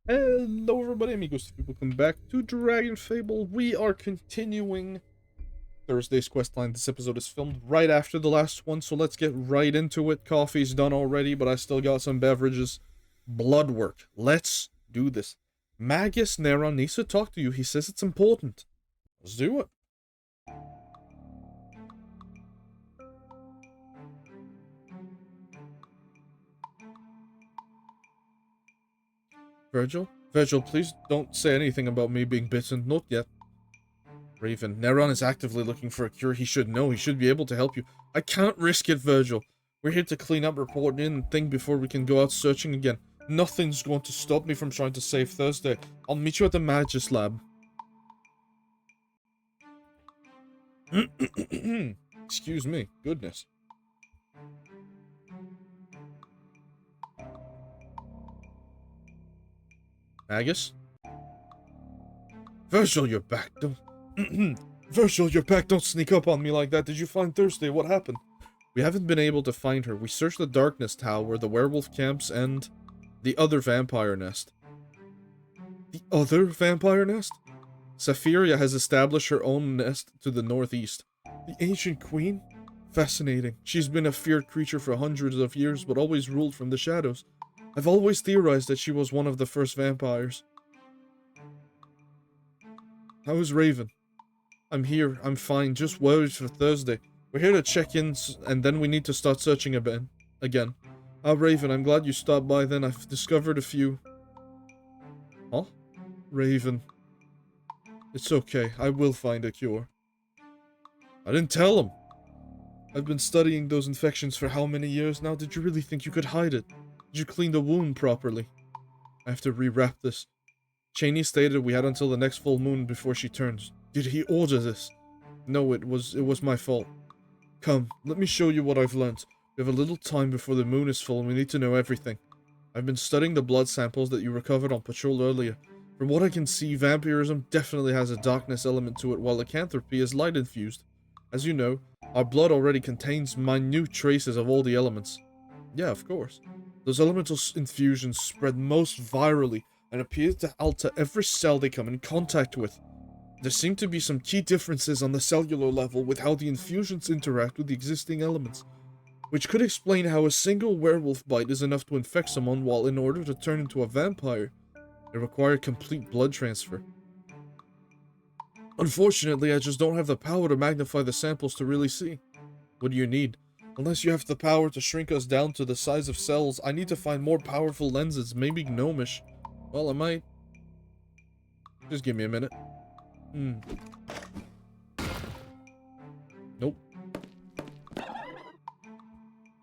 Hello everybody, amigos, welcome back to Dragonfable. We are continuing Thursday's questline. This episode is filmed right after the last one, so let's get right into it. Coffee's done already, but I still got some beverages. Blood work. Let's do this. Magus Neron needs to talk to you. He says it's important. Let's do it. Virgil? Virgil, please don't say anything about me being bitten. Not yet. Raven, Neron is actively looking for a cure. He should know. He should be able to help you. I can't risk it, Virgil. We're here to clean up, report in, and think before we can go out searching again. Nothing's going to stop me from trying to save Thursday. I'll meet you at the Magus lab. Excuse me. Goodness. Magus? Virgil, you're back. Don't... Virgil, you're back. Don't sneak up on me like that. Did you find Thursday? What happened? We haven't been able to find her. We searched the Darkness Tower, the werewolf camps, and the other vampire nest. The other vampire nest? Safira has established her own nest to the northeast. The ancient queen? Fascinating. She's been a feared creature for hundreds of years, but always ruled from the shadows. I've always theorized that she was one of the first vampires. How is Raven? I'm here. I'm fine. Just worried for Thursday. We're here to check in, and then we need to start searching again. Raven, I'm glad you stopped by then. I've discovered a few... Huh? Raven. It's okay. I will find a cure. I didn't tell him. I've been studying those infections for how many years now? Did you really think you could hide it? Did you clean the wound properly? I have to rewrap this. Cheney stated we had until the next full moon before she turns. Did he order this? No, it was my fault. Come, let me show you what I've learned. We have a little time before the moon is full and we need to know everything. I've been studying the blood samples that you recovered on patrol earlier. From what I can see, vampirism definitely has a darkness element to it, while lycanthropy is light infused. As you know, our blood already contains minute traces of all the elements. Yeah, of course. Those elemental infusions spread most virally and appear to alter every cell they come in contact with. There seem to be some key differences on the cellular level with how the infusions interact with the existing elements, which could explain how a single werewolf bite is enough to infect someone, while in order to turn into a vampire, it required complete blood transfer. Unfortunately, I just don't have the power to magnify the samples to really see. What do you need? Unless you have the power to shrink us down to the size of cells, I need to find more powerful lenses, maybe gnomish. Well, I might. Just give me a minute. Nope.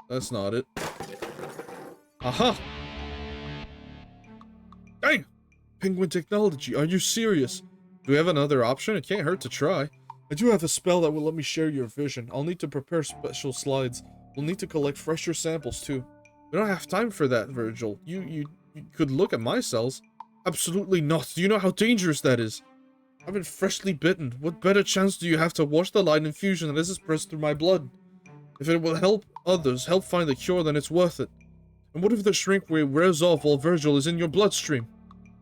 That's not it. Aha! Dang! Penguin technology, are you serious? Do we have another option? It can't hurt to try. I do have a spell that will let me share your vision. I'll need to prepare special slides. We'll need to collect fresher samples too. We don't have time for that, Virgil. You could look at my cells. Absolutely not. Do you know how dangerous that is? I've been freshly bitten. What better chance do you have to watch the light infusion that is pressed through my blood? If it will help others, help find the cure, then it's worth it. And what if the shrink wave wears off while Virgil is in your bloodstream?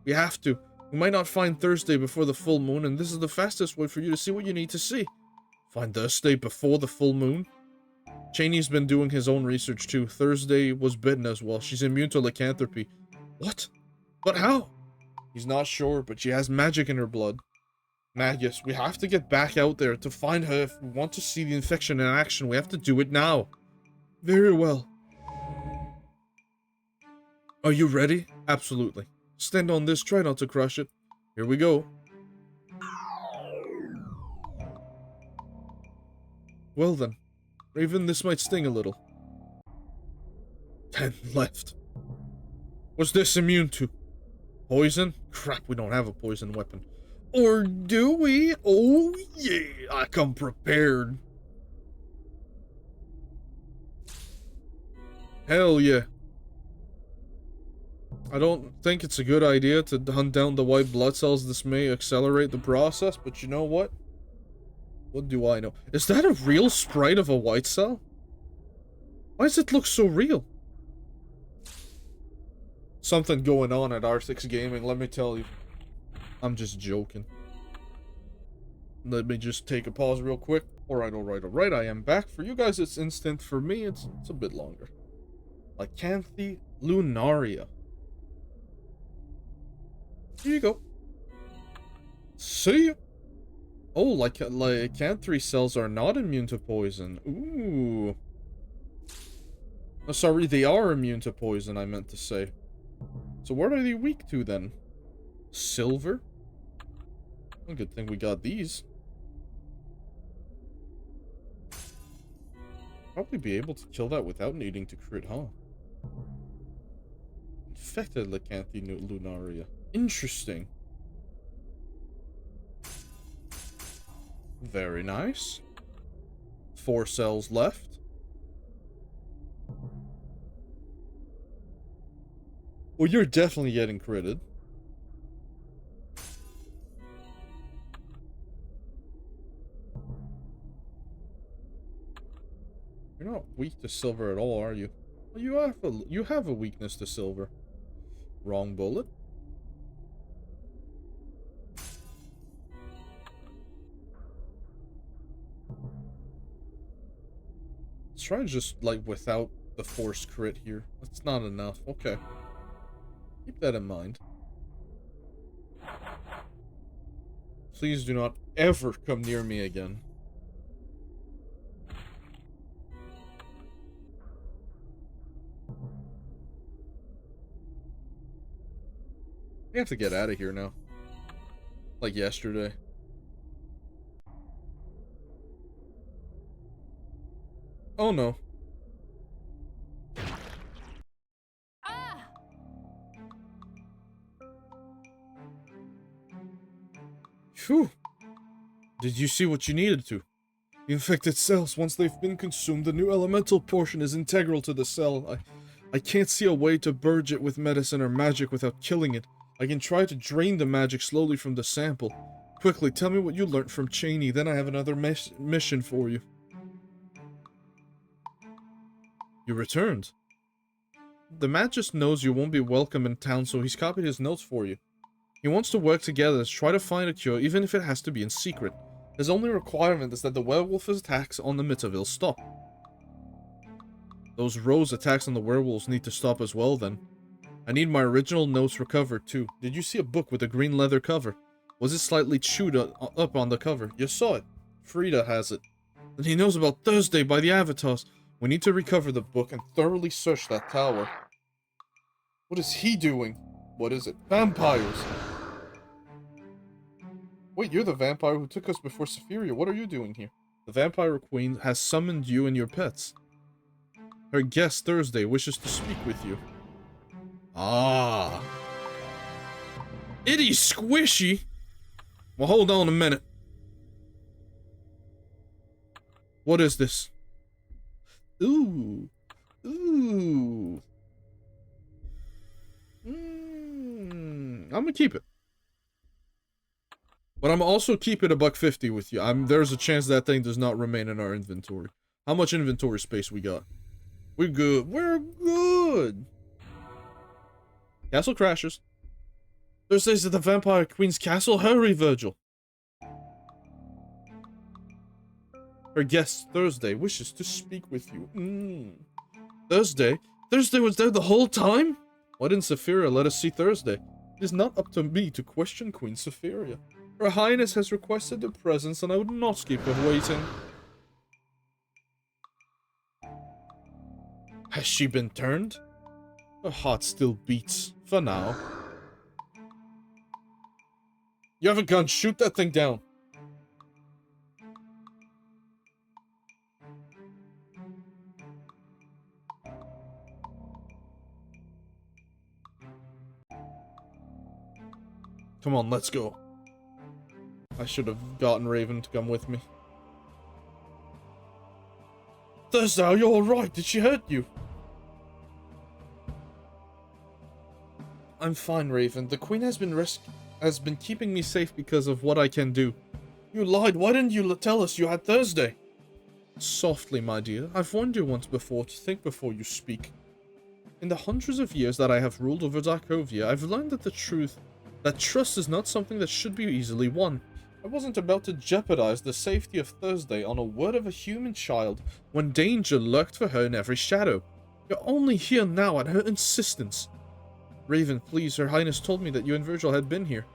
We have to. We might not find Thursday before the full moon, and this is the fastest way for you to see what you need to see. Find Thursday before the full moon? Cheney's been doing his own research too. Thursday was bitten as well. She's immune to lycanthropy. What? But how? He's not sure, but she has magic in her blood. Magus, we have to get back out there to find her if we want to see the infection in action. We have to do it now. Very well. Are you ready? Absolutely. Stand on this, try not to crush it. Here we go. Well then. Raven, this might sting a little. 10 left. What's this immune to? Poison? Crap, we don't have a poison weapon. Or do we? Oh yeah, I come prepared. Hell yeah. I don't think it's a good idea to hunt down the white blood cells. This may accelerate the process, but you know what? What do I know? Is that a real sprite of a white cell? Why does it look so real? something going on at R6 Gaming, let me tell you. I'm just joking. Let me just take a pause real quick. Alright, I am back. For you guys, it's instant. For me, it's a bit longer. Lycanthie lunaria. Here you go. See ya. Oh, lycanthie cells are not immune to poison. Ooh. Oh, sorry, they are immune to poison, I meant to say. So what are they weak to, then? Silver? Well, good thing we got these. Probably be able to kill that without needing to crit, huh? Infected Lycanthie lunaria. Interesting. Very nice. 4 cells left. Well, you're definitely getting critted. You're not weak to silver at all, are you? Well, you have a weakness to silver. Wrong bullet. Let's try just, like, without the forced crit here. That's not enough. Okay. Keep that in mind. Please do not ever come near me again. We have to get out of here now. Like yesterday. Oh no. Phew. Did you see what you needed to? The infected cells, once they've been consumed, the new elemental portion is integral to the cell. I can't see a way to purge it with medicine or magic without killing it. I can try to drain the magic slowly from the sample. Quickly, tell me what you learned from Cheney, then I have another mission for you. You returned. The Magist knows you won't be welcome in town, so he's copied his notes for you. He wants to work together to try to find a cure, even if it has to be in secret. His only requirement is that the werewolf attacks on the Mittaville stop. Those Rose attacks on the werewolves need to stop as well, then. I need my original notes recovered, too. Did you see a book with a green leather cover? Was it slightly chewed up on the cover? You saw it. Frydae has it. And he knows about Thursday by the avatars. We need to recover the book and thoroughly search that tower. What is he doing? What is it? Vampires! Wait, you're the vampire who took us before Safira. What are you doing here? The vampire queen has summoned you and your pets. Her guest Thursday wishes to speak with you. Ah. Itty squishy? Well, hold on a minute. What is this? Ooh. Ooh. I'm gonna keep it. But I'm also keeping a $150 with you. There's a chance that thing does not remain in our inventory. How much inventory space we got? We're good. We're good. Castle crashes. Thursday's at the Vampire Queen's castle. Hurry, Virgil. Her guest, Thursday, wishes to speak with you. Thursday? Thursday was there the whole time? Why didn't Safira let us see Thursday? It is not up to me to question Queen Safira. Her Highness has requested her presence, and I would not keep her waiting. Has she been turned? Her heart still beats, for now. You have a gun, shoot that thing down. Come on, let's go. I should have gotten Raven to come with me. Thursday, are you alright? Did she hurt you? I'm fine, Raven. The Queen has been keeping me safe because of what I can do. You lied. Why didn't you tell us you had Thursday? Softly, my dear. I've warned you once before to think before you speak. In the hundreds of years that I have ruled over Darkovia, I've learned that trust is not something that should be easily won. I wasn't about to jeopardize the safety of Thursday on a word of a human child when danger lurked for her in every shadow. You're only here now at her insistence. Raven, please, Her Highness told me that you and Virgil had been here.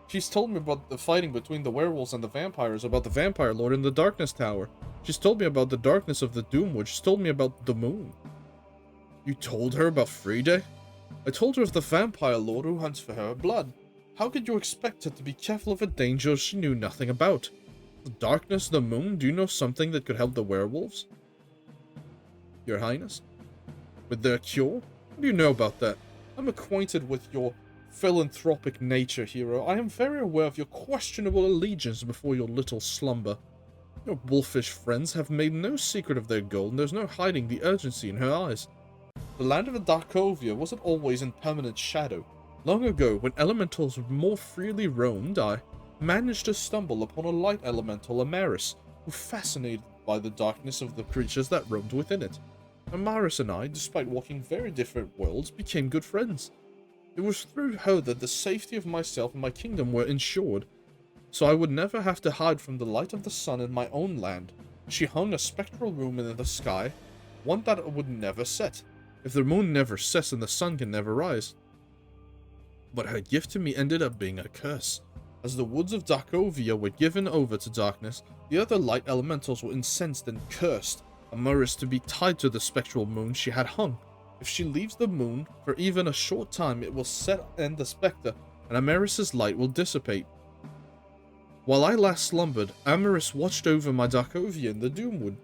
She's told me about the fighting between the werewolves and the vampires, about the vampire lord in the darkness tower. She's told me about the darkness of the Doomwood. She's told me about the moon. You told her about Frydae? I told her of the vampire lord who hunts for her blood. How could you expect her to be careful of a danger she knew nothing about? The darkness, the moon, do you know something that could help the werewolves? Your Highness? With their cure? What do you know about that? I'm acquainted with your philanthropic nature, hero. I am very aware of your questionable allegiance before your little slumber. Your wolfish friends have made no secret of their goal, and there's no hiding the urgency in her eyes. The land of Darkovia wasn't always in permanent shadow. Long ago, when elementals more freely roamed, I managed to stumble upon a light elemental, Amaris, who fascinated by the darkness of the creatures that roamed within it. Amaris and I, despite walking very different worlds, became good friends. It was through her that the safety of myself and my kingdom were ensured, so I would never have to hide from the light of the sun in my own land. She hung a spectral room in the sky, one that would never set. If the moon never sets, then the sun can never rise. But her gift to me ended up being a curse. As the woods of Darkovia were given over to darkness, the other light elementals were incensed and cursed Amaris to be tied to the spectral moon she had hung. If she leaves the moon for even a short time, it will set and the spectre, and Amaris' light will dissipate. While I last slumbered, Amaris watched over my Darkovia in the Doomwood.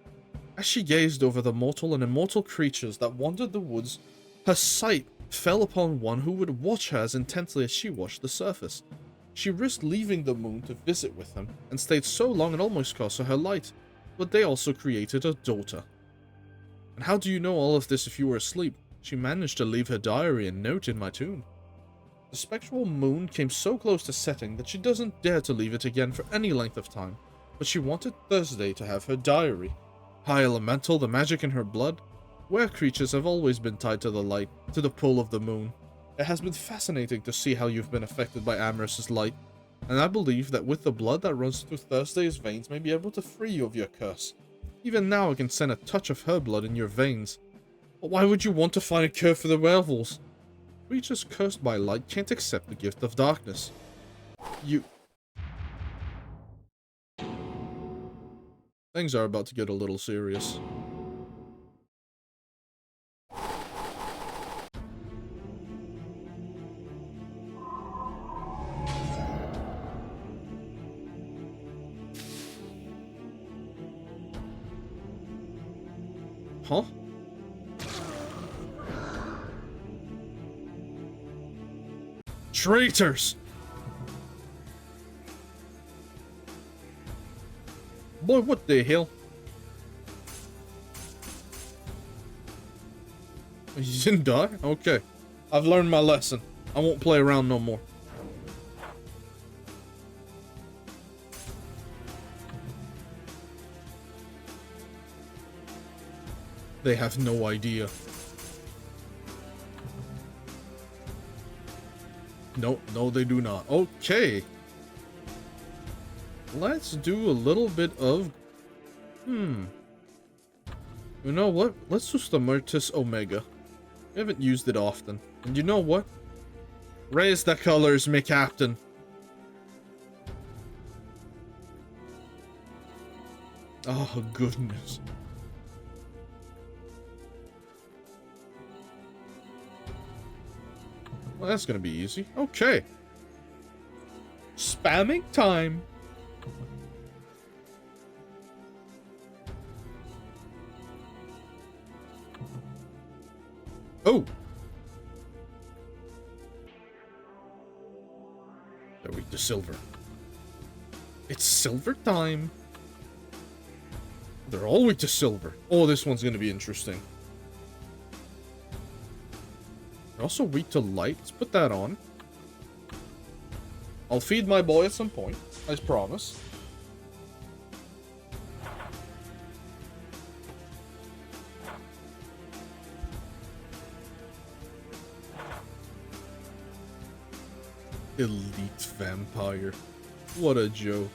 As she gazed over the mortal and immortal creatures that wandered the woods, her sight fell upon one who would watch her as intensely as she watched the surface. She risked leaving the moon to visit with him, and stayed so long it almost cost her her light, but they also created a daughter. And how do you know all of this if you were asleep? She managed to leave her diary and note in my tomb. The spectral moon came so close to setting that she doesn't dare to leave it again for any length of time, but she wanted Thursday to have her diary. High elemental, the magic in her blood. Were creatures have always been tied to the light, to the pull of the moon. It has been fascinating to see how you've been affected by Amaris' light, and I believe that with the blood that runs through Thursday's veins may be able to free you of your curse. Even now I can send a touch of her blood in your veins. But why would you want to find a cure for the werewolves? Creatures cursed by light can't accept the gift of darkness. Things are about to get a little serious. Huh? Traitors! Boy, what the hell? You didn't die? Okay. I've learned my lesson. I won't play around no more. They have no idea. No, they do not. Okay. Let's do a little bit of... You know what? Let's use the Mertis Omega. We haven't used it often. And you know what? Raise the colors, me captain. Oh, goodness. Well, that's gonna be easy. Okay. Spamming time. Oh. They're weak to silver. It's silver time. They're all weak to silver. Oh, this one's gonna be interesting. They're also weak to light. Let's put that on. I'll feed my boy at some point, I promise. Elite vampire. What a joke.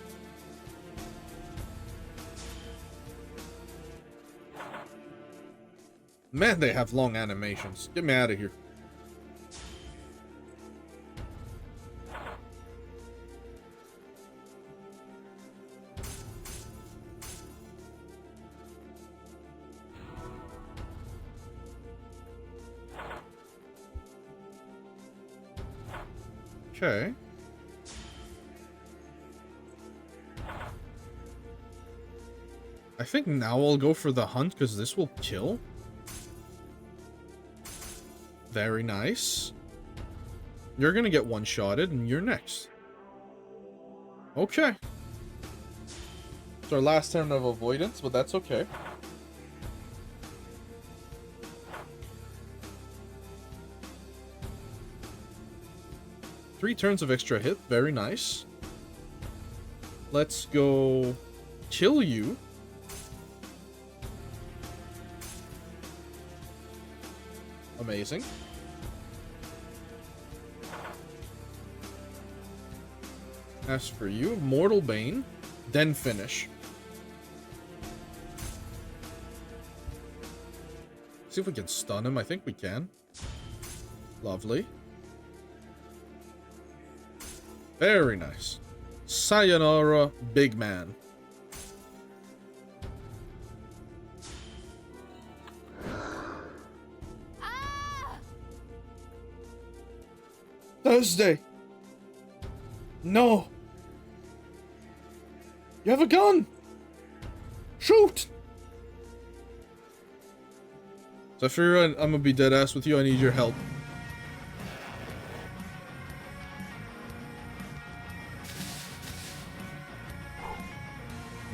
Man, they have long animations. Get me out of here. Okay. I think now I'll go for the hunt because this will kill. Very nice. You're gonna get one-shotted and you're next. Okay. It's our last turn of avoidance, but that's okay. Three turns of extra hit. Very nice. Let's go kill you. Amazing. As for you, Mortal Bane, then finish. See if we can stun him. I think we can. Lovely. Very nice. Sayonara, big man. Thursday. No. You have a gun. Shoot. Safira, I'm gonna be dead ass with you. I need your help.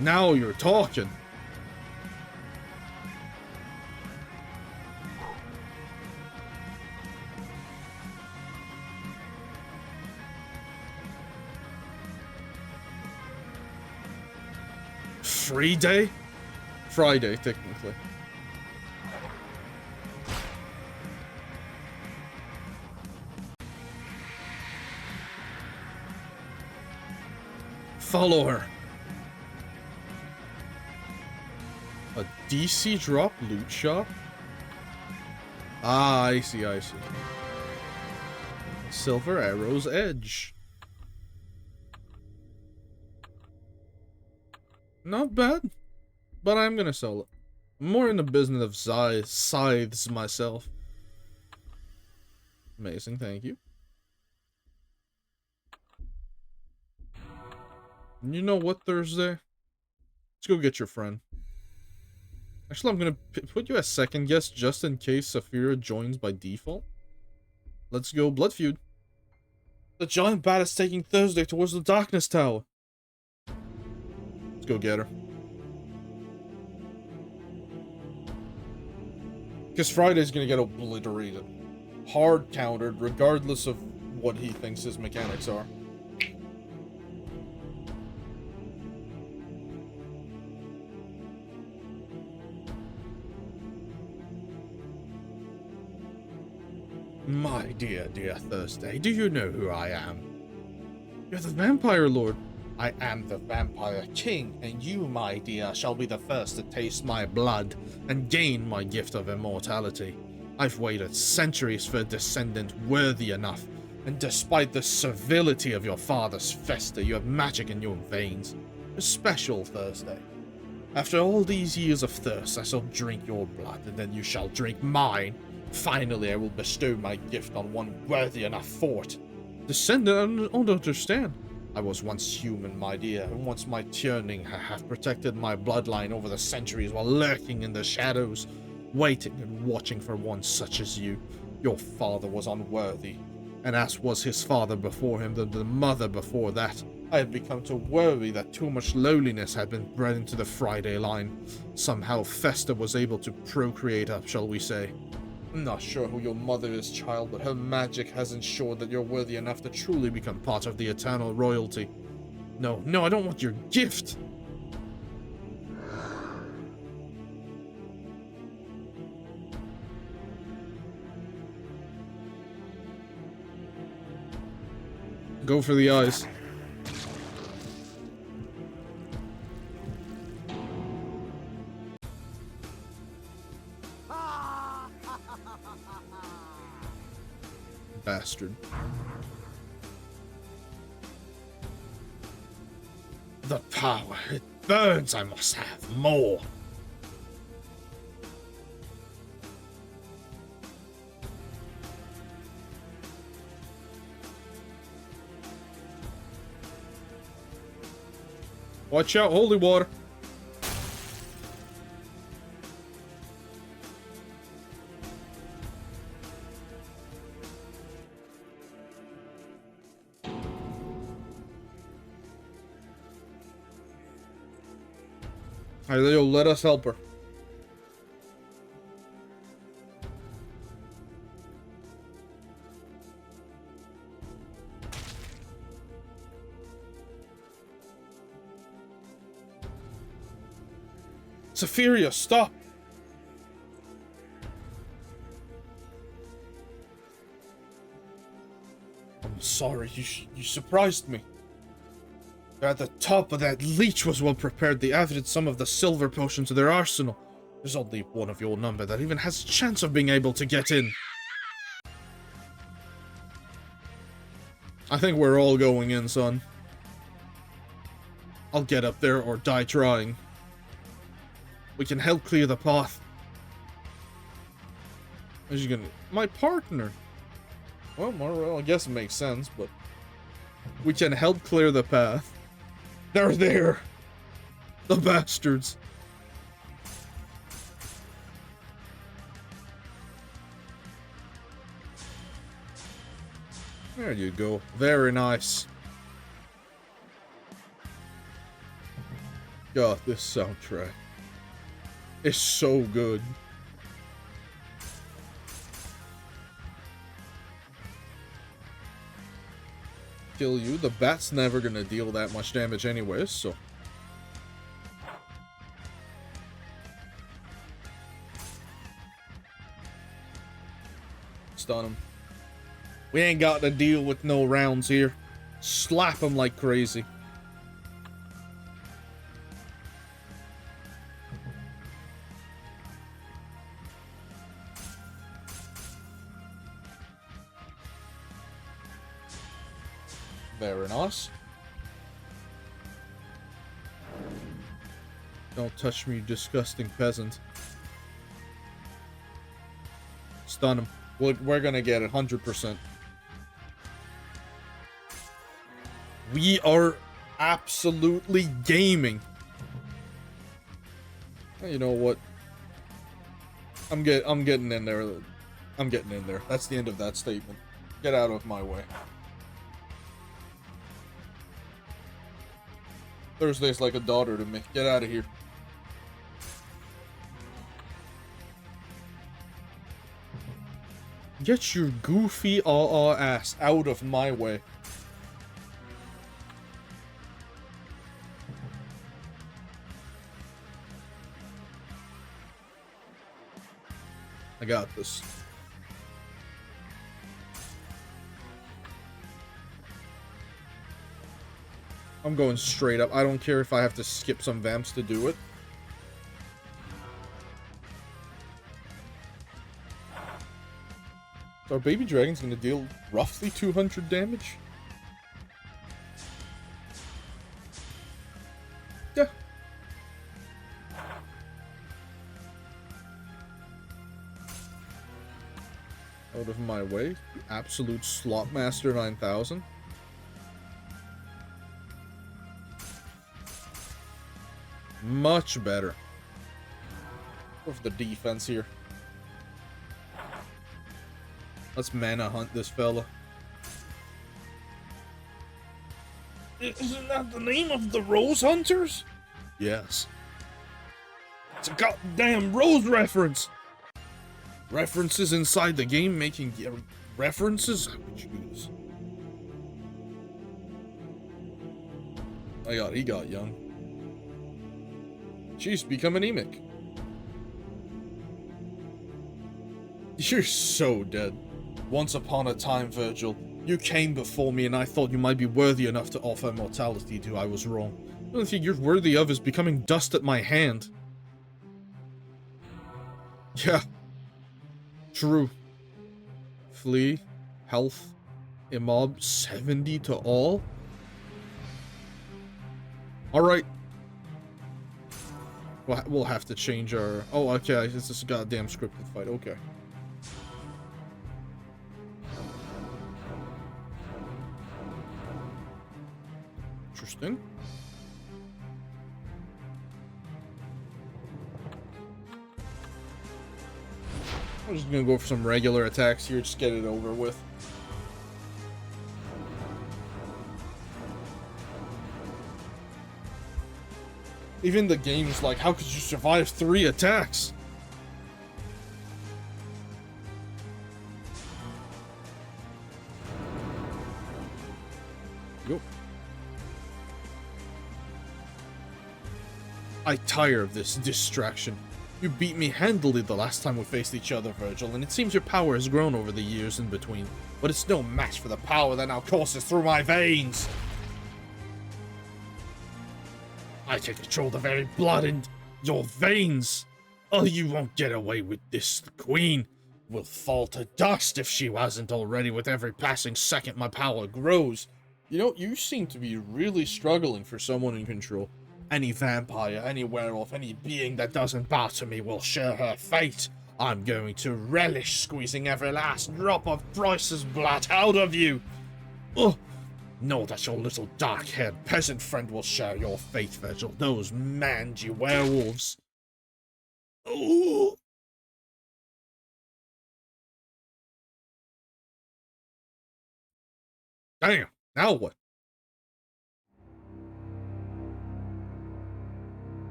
Now you're talking. Frydae? Frydae, technically. Follow her. A DC drop loot shop? Ah, I see, I see. Silver Arrow's Edge. Not bad, but I'm gonna sell it. I'm more in the business of scythes myself. Amazing, thank you. You know what, Thursday? Let's go get your friend. Actually, I'm gonna put you as second guest just in case Safira joins by default. Let's go Blood Feud. The giant bat is taking Thursday towards the Darkness Tower. Let's go get her. Because Frydae's gonna get obliterated. Hard countered, regardless of what he thinks his mechanics are. My dear Thursday, do you know who I am? You're the Vampire Lord. I am the Vampire King, and you, my dear, shall be the first to taste my blood and gain my gift of immortality. I've waited centuries for a descendant worthy enough, and despite the servility of your father's fester, you have magic in your veins. A special Thursday. After all these years of thirst, I shall drink your blood, and then you shall drink mine. Finally, I will bestow my gift on one worthy enough for it. Descendant, I don't understand. I was once human, my dear, and once my turning have protected my bloodline over the centuries while lurking in the shadows, waiting and watching for one such as you. Your father was unworthy, and as was his father before him, the mother before that. I had become to worry that too much lowliness had been bred into the Frydae line. Somehow Festa was able to procreate up, shall we say. I'm not sure who your mother is, child, but her magic has ensured that you're worthy enough to truly become part of the eternal royalty. No, I don't want your gift! Go for the eyes. Bastard. The power, it burns. I must have more. Watch out, holy water. Alright, Leo, let us help her. Safira, stop! I'm sorry, you surprised me. At the top of that leech was well prepared. They added some of the silver potion to their arsenal. There's only one of your number that even has a chance of being able to get in. I think we're all going in, son. I'll get up there or die trying. We can help clear the path. Is she gonna... My partner! Well, I guess it makes sense, but... We can help clear the path. They're there! The bastards! There you go. Very nice. God, this soundtrack is so good. Kill you. The bat's never gonna deal that much damage anyways, so... Stun him. We ain't got to deal with no rounds here. Slap him like crazy. Very nice. Don't touch me, you disgusting peasant. Stun him. We're gonna get it 100%. We are absolutely gaming. You know what? I'm getting in there. I'm getting in there. That's the end of that statement. Get out of my way. Thursday's like a daughter to me. Get out of here. Get your goofy ass out of my way. I got this. I'm going straight up. I don't care if I have to skip some vamps to do it. So our baby dragon's gonna deal roughly 200 damage? Yeah. Out of my way. Absolute Slotmaster 9000. Much better. Go for the defense here. Let's mana hunt this fella. Isn't that the name of the Rose Hunters? Yes. It's a goddamn Rose reference! References inside the game making references? I would choose. He got young. She's become anemic. You're so dead. Once upon a time, Virgil, You came before me and I thought you might be worthy enough to offer immortality to. I was wrong. The only thing you're worthy of is becoming dust at my hand. Yeah. True. Flee. Health. Immob. 70 to all? Alright. We'll have to change our... Oh, okay. It's this goddamn scripted fight. Okay. Interesting. I'm just gonna go for some regular attacks here, just get it over with. Even the game's like, how could you survive 3 attacks? Yup. I tire of this distraction. You beat me handily the last time we faced each other, Virgil, and it seems your power has grown over the years in between. But it's no match for the power that now courses through my veins. I can control the very blood in your veins. Oh, you won't get away with this. The queen will fall to dust if she wasn't already. With every passing second, my power grows. You know, you seem to be really struggling for someone in control. Any vampire, any werewolf, any being that doesn't bow to me will share her fate. I'm going to relish squeezing every last drop of Bryce's blood out of you. Oh, know that your little dark-haired peasant friend will share your fate, Virgil. Those mangy werewolves. Oh. Damn, now what?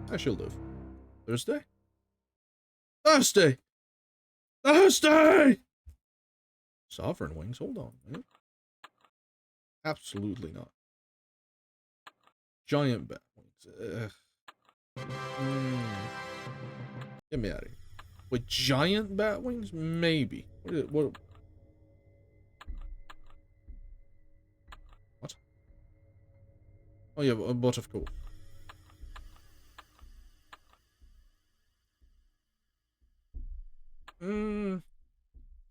I shall live. Thursday? Thursday! Thursday! Sovereign wings, hold on. Man. Absolutely not. Giant bat wings. Get me out of here. With giant bat wings? Maybe. What? Oh yeah, a bunch of cool.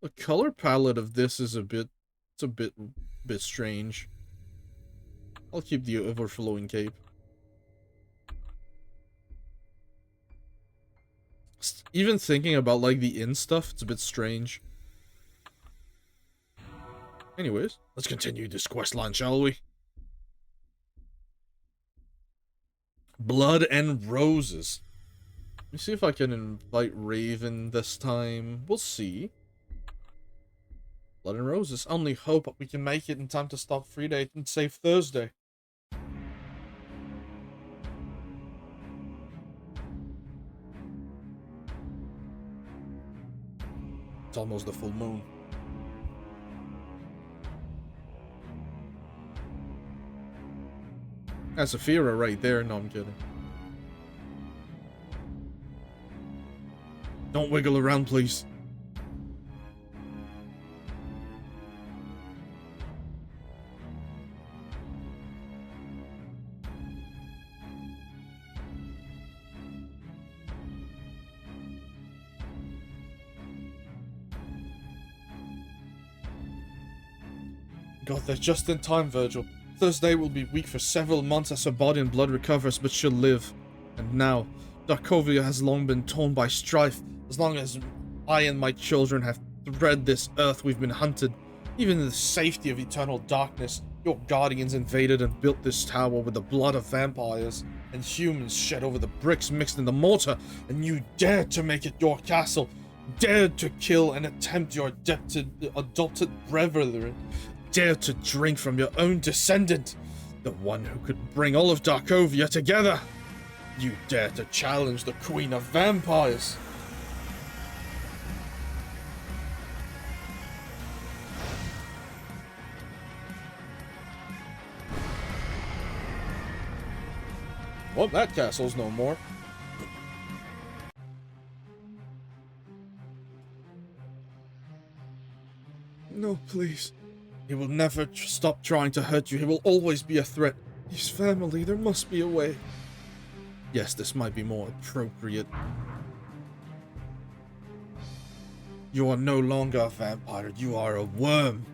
The color palette of this is a bit strange. I'll keep the overflowing cape. Even thinking about like the in stuff, it's a bit strange. Anyways, let's continue this quest line, shall we? Blood and roses. Let me see if I can invite Raven this time. We'll see. Blood and roses. Only hope we can make it in time to stop Frydae and save Thursday. It's almost the full moon. That's Safira right there. No, I'm kidding. Don't wiggle around, please. Got there just in time, Virgil. Thursday will be weak for several months as her body and blood recovers, but she'll live. And now, Darkovia has long been torn by strife. As long as I and my children have thread this earth, we've been hunted. Even in the safety of eternal darkness, your guardians invaded and built this tower with the blood of vampires and humans shed over the bricks mixed in the mortar, and you dared to make it your castle, dared to kill and attempt your adopted brethren, dared to drink from your own descendant, the one who could bring all of Darkovia together. You dare to challenge the Queen of Vampires. Well, that castle's no more. No, please. He will never stop trying to hurt you. He will always be a threat. He's family. There must be a way. Yes, this might be more appropriate. You are no longer a vampire. You are a worm.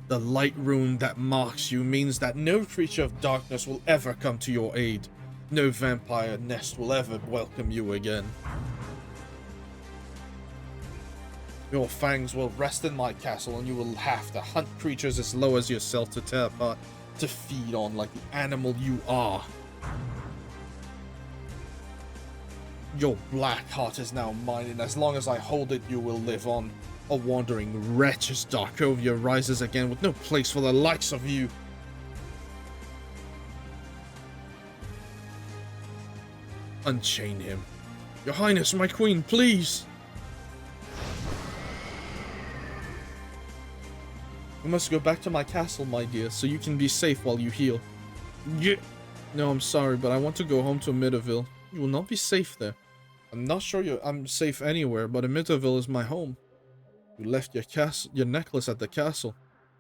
The light rune that marks you means that no creature of darkness will ever come to your aid. No vampire nest will ever welcome you again. Your fangs will rest in my castle, and you will have to hunt creatures as low as yourself to tear apart, to feed on like the animal you are. Your black heart is now mine, and as long as I hold it, you will live on. A wandering wretch as Darkovia rises again with no place for the likes of you. Unchain him. Your Highness, my queen, please! We must go back to my castle, my dear, so you can be safe while you heal. Yeah. No, I'm sorry, but I want to go home to Amityville. You will not be safe there. I'm not sure I'm safe anywhere, but Amityville is my home. You left your necklace at the castle.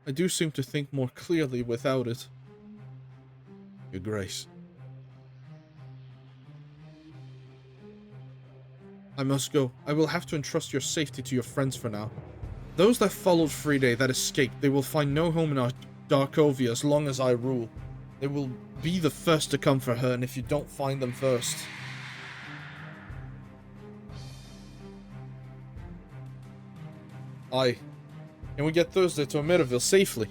I do seem to think more clearly without it. Your Grace. I must go. I will have to entrust your safety to your friends for now. Those that followed Frydae, that escaped, they will find no home in our Darkovia as long as I rule. They will be the first to come for her, and if you don't find them first... Can we get Thursday to Amityville safely?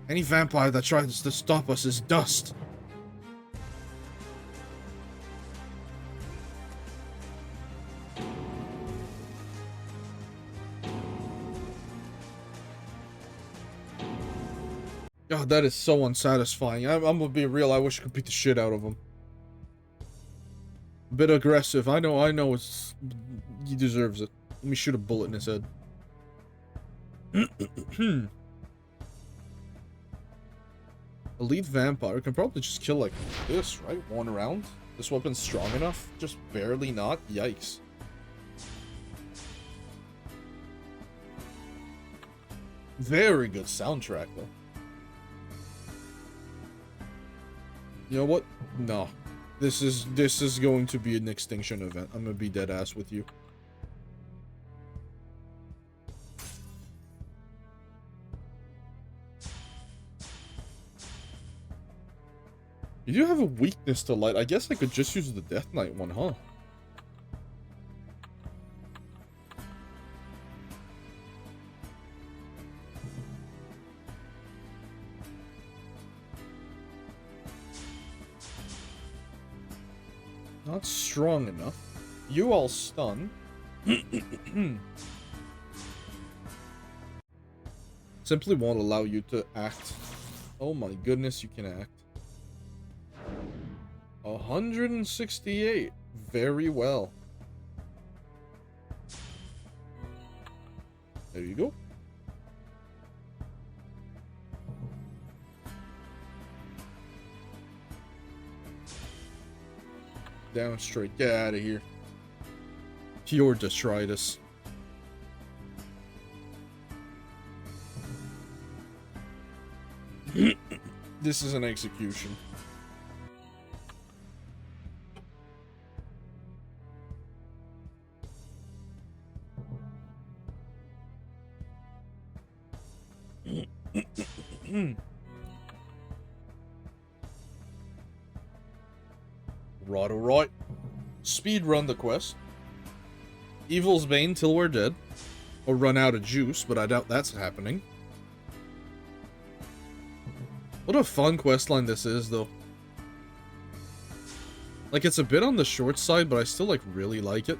Any vampire that tries to stop us is dust. God, that is so unsatisfying. I'm gonna be real, I wish I could beat the shit out of him. A bit aggressive. I know it's... He deserves it. Let me shoot a bullet in his head. Elite vampire can probably just kill like this, right? One round. This weapon's strong enough? Just barely not? Yikes. Very good soundtrack, though. You know what? No. This is going to be an extinction event. I'm gonna be dead ass with you. You do have a weakness to light. I guess I could just use the Death Knight one, huh? Not strong enough. You all stun. Simply won't allow you to act. Oh my goodness, you can act. 168. Very well. There you go. Down straight. Get out of here. Pure detritus. This is an execution. Right. Speed run the quest. Evil's Bane till we're dead. Or run out of juice, but I doubt that's happening. What a fun questline this is, though. Like, it's a bit on the short side, but I still, like, really like it.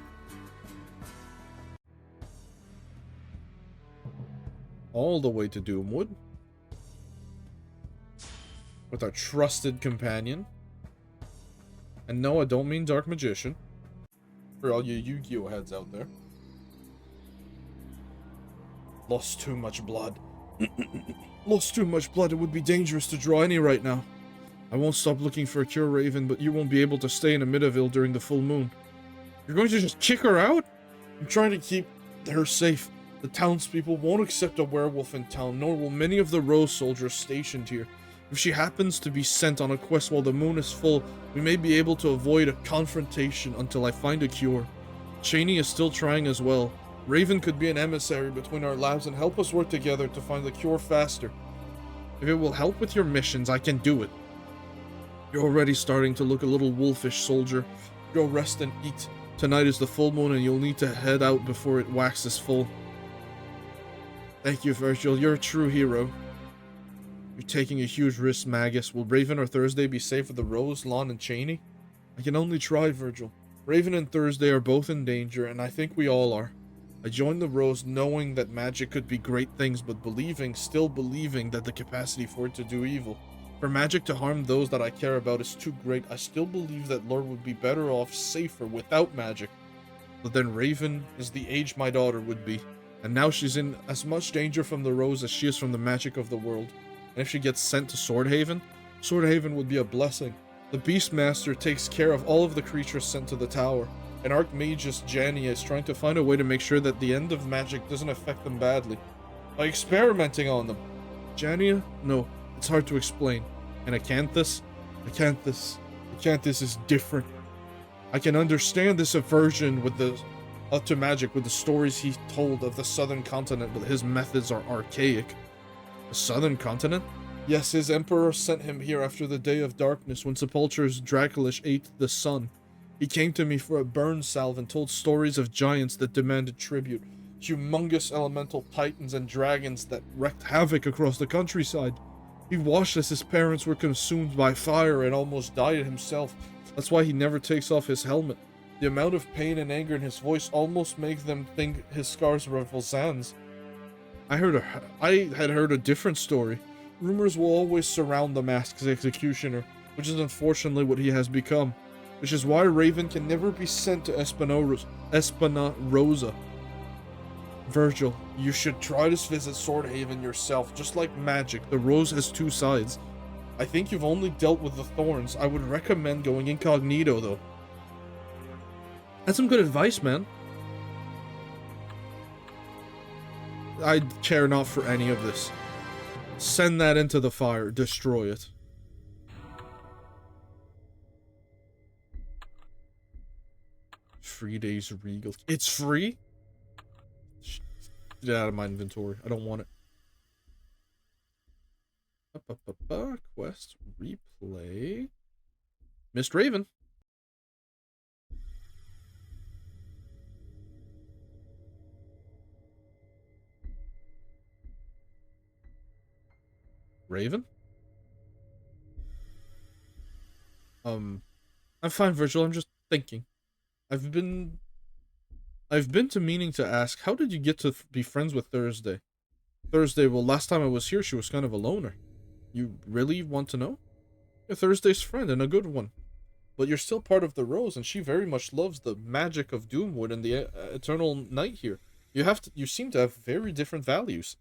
All the way to Doomwood. With our trusted companion. And no, I don't mean Dark Magician. For all you Yu-Gi-Oh heads out there. Lost too much blood. Lost too much blood. It would be dangerous to draw any right now. I won't stop looking for a cure, Raven, but you won't be able to stay in Amityville during the full moon. You're going to just kick her out? I'm trying to keep her safe. The townspeople won't accept a werewolf in town, nor will many of the Rose soldiers stationed here. If she happens to be sent on a quest while the moon is full, we may be able to avoid a confrontation until I find a cure. Cheney is still trying as well. Raven could be an emissary between our labs and help us work together to find the cure faster. If it will help with your missions, I can do it. You're already starting to look a little wolfish, soldier. Go rest and eat. Tonight is the full moon and you'll need to head out before it waxes full. Thank you, Virgil. You're a true hero. You're taking a huge risk, Magus. Will Raven or Thursday be safe with the Rose, Lon, and Cheney? I can only try, Virgil. Raven and Thursday are both in danger, and I think we all are. I joined the Rose knowing that magic could be great things, but still believing that the capacity for it to do evil. For magic to harm those that I care about is too great. I still believe that Lord would be better off, safer, without magic. But then Raven is the age my daughter would be, and now she's in as much danger from the Rose as she is from the magic of the world. And if she gets sent to Swordhaven, Swordhaven would be a blessing. The Beastmaster takes care of all of the creatures sent to the tower, and Archmagus Jania is trying to find a way to make sure that the end of magic doesn't affect them badly. By experimenting on them. Jania? No, it's hard to explain. And Acanthus? Acanthus is different. I can understand this aversion to magic with the stories he told of the southern continent, but his methods are archaic. The southern continent? Yes, his emperor sent him here after the Day of Darkness when Sepulchre's Dracolish ate the sun. He came to me for a burn salve and told stories of giants that demanded tribute, humongous elemental titans and dragons that wreaked havoc across the countryside. He watched as his parents were consumed by fire and almost died himself. That's why he never takes off his helmet. The amount of pain and anger in his voice almost makes them think his scars were Volzan's. I had heard a different story. Rumors will always surround the mask's executioner, which is unfortunately what he has become. Which is why Raven can never be sent to Espinarosa. Virgil, you should try to visit Swordhaven yourself. Just like magic, the rose has two sides. I think you've only dealt with the thorns. I would recommend going incognito, though. That's some good advice, man. I care not for any of this. Send that into the fire. Destroy it. Frydae's Regal. It's free? Get out of my inventory. I don't want it. Quest. Replay. Missed Raven. Raven? I'm fine, Virgil. I'm just thinking. I've been to meaning to ask, how did you get to be friends with Thursday? Thursday, well, last time I was here, she was kind of a loner. You really want to know? You're Thursday's friend, and a good one. But you're still part of the Rose, and she very much loves the magic of Doomwood and the eternal night here. You seem to have very different values.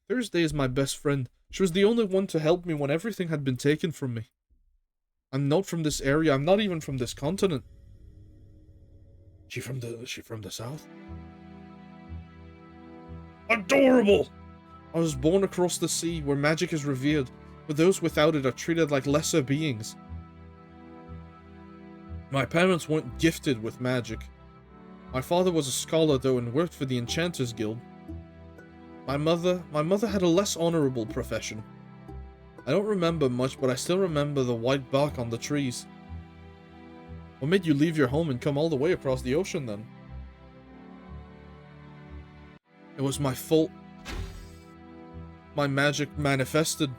Thursday is my best friend. She was the only one to help me when everything had been taken from me. I'm not from this area. I'm not even from this continent. She from the south? Adorable! I was born across the sea, where magic is revered, but those without it are treated like lesser beings. My parents weren't gifted with magic. My father was a scholar, though, and worked for the Enchanters Guild. My mother had a less honorable profession. I don't remember much, but I still remember the white bark on the trees. What made you leave your home and come all the way across the ocean, then? It was my fault. My magic manifested.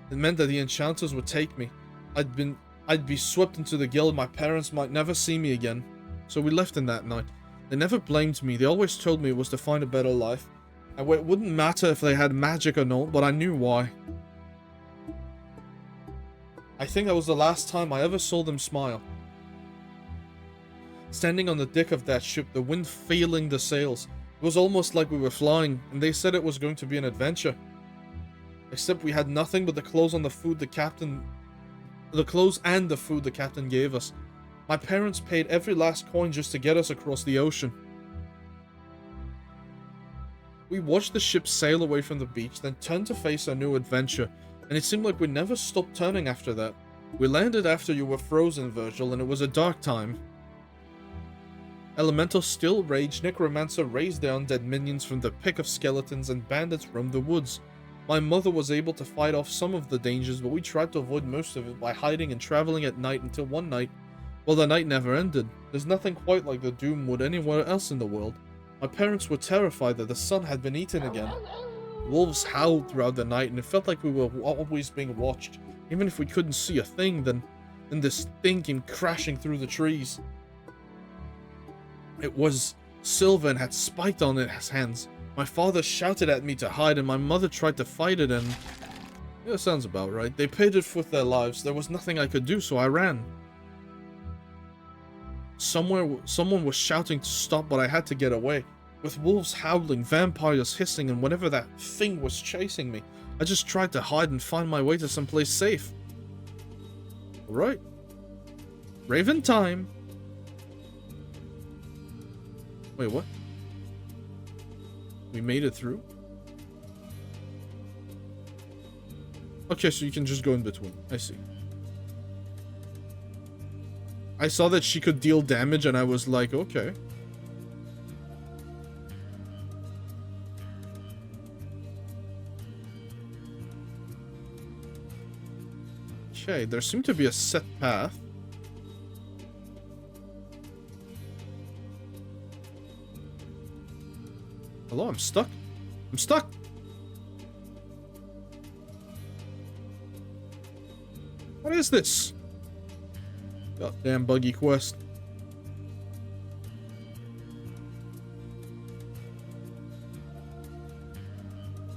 It meant that the enchanters would take me. I'd be swept into the guild. My parents might never see me again. So we left in that night. They never blamed me. They always told me it was to find a better life. And it wouldn't matter if they had magic or not, but I knew why. I think that was the last time I ever saw them smile. Standing on the deck of that ship, the wind failing the sails, it was almost like we were flying, and they said it was going to be an adventure. Except we had nothing but the clothes and the food the captain gave us. My parents paid every last coin just to get us across the ocean. We watched the ship sail away from the beach, then turned to face our new adventure, and it seemed like we never stopped turning after that. We landed after you were frozen, Virgil, and it was a dark time. Elemental still raged. Necromancer raised their undead minions from the pick of skeletons, and bandits roamed the woods. My mother was able to fight off some of the dangers, but we tried to avoid most of it by hiding and traveling at night until one night, well, the night never ended. There's nothing quite like the Doomwood anywhere else in the world. My parents were terrified that the sun had been eaten again. Wolves howled throughout the night, and it felt like we were always being watched. Even if we couldn't see a thing, then this thing came crashing through the trees. It was silver and had spiked on its hands. My father shouted at me to hide, and my mother tried to fight it, and... yeah, that sounds about right. They paid it with their lives. There was nothing I could do, so I ran. Someone was shouting to stop, but I had to get away. With wolves howling, vampires hissing, and whatever that thing was chasing me, I just tried to hide and find my way to someplace safe. Alright. Raven time. Wait, what? We made it through? Okay, so you can just go in between. I see. I saw that she could deal damage, and I was like, okay. Okay, there seemed to be a set path. Hello, I'm stuck. I'm stuck! What is this? Goddamn buggy quest.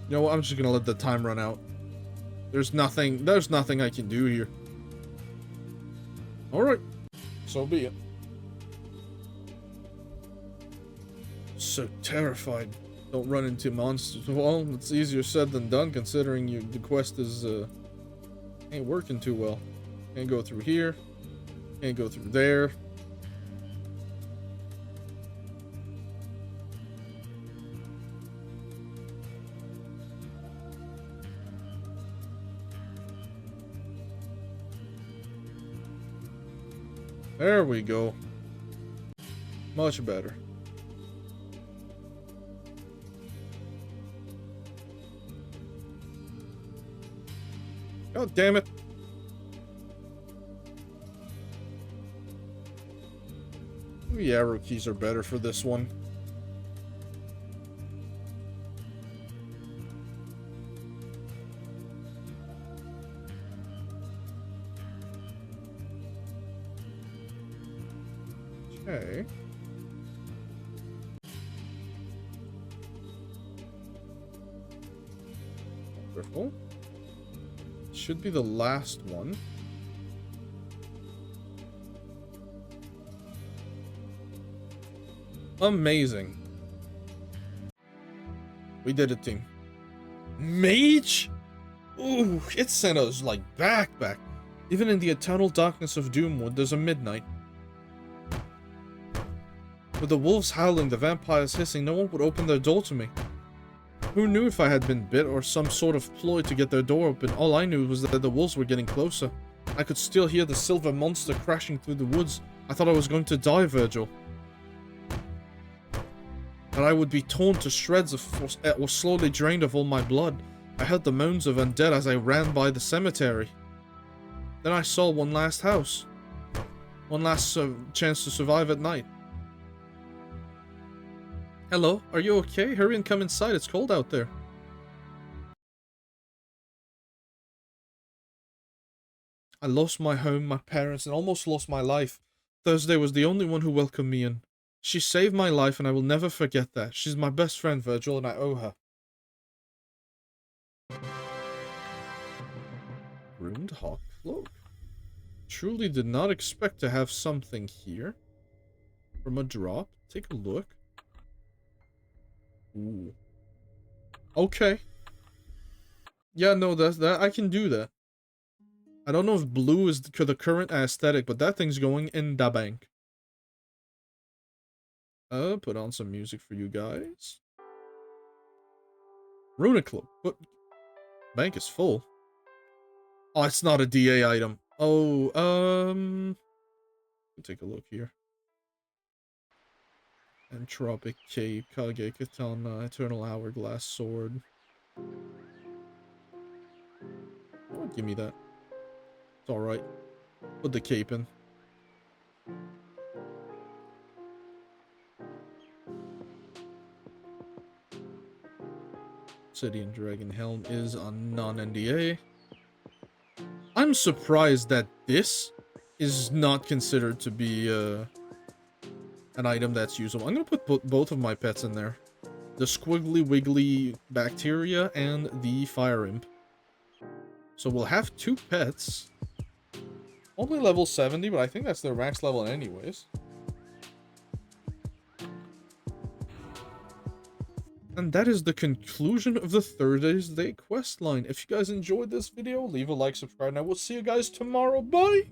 You know what? I'm just gonna let the time run out. There's nothing I can do here. Alright. So be it. So terrified. Don't run into monsters. Well, it's easier said than done considering the quest is, ain't working too well. Can't go through here. Can't go through there. There we go. Much better. God damn it. The arrow keys are better for this one. Okay. Wonderful. Should be the last one. Amazing. We did it, team. Mage? Ooh, it sent us like back. Even in the eternal darkness of Doomwood, there's a midnight. With the wolves howling, the vampires hissing, no one would open their door to me. Who knew if I had been bit or some sort of ploy to get their door open? All I knew was that the wolves were getting closer. I could still hear the silver monster crashing through the woods. I thought I was going to die, Virgil. That I would be torn to shreds or slowly drained of all my blood. I heard the moans of undead as I ran by the cemetery. Then I saw one last house. One last chance to survive at night. Hello, are you okay? Hurry and come inside, it's cold out there. I lost my home, my parents, and almost lost my life. Thursday was the only one who welcomed me in. She saved my life, and I will never forget that. She's my best friend, Virgil, and I owe her. Ruined hawk cloak. Truly did not expect to have something here. From a drop. Take a look. Ooh. Okay. Yeah, no, that I can do that. I don't know if blue is the current aesthetic, but that thing's going in the bank. Put on some music for you guys. Runic Cloak. But bank is full. Oh, it's not a DA item. Oh, take a look here. Entropic Cape, Kage Katana, Eternal Hourglass Sword. Oh, give me that. It's alright. Put the cape in. Obsidian Dragon Helm is a non-NDA. I'm surprised that this is not considered to be an item that's usable. I'm gonna put both of my pets in there. The Squiggly Wiggly Bacteria and the Fire Imp. So we'll have 2 pets. Only level 70, but I think that's their max level anyways. And that is the conclusion of the Thursday quest line. If you guys enjoyed this video, leave a like, subscribe, and I will see you guys tomorrow. Bye!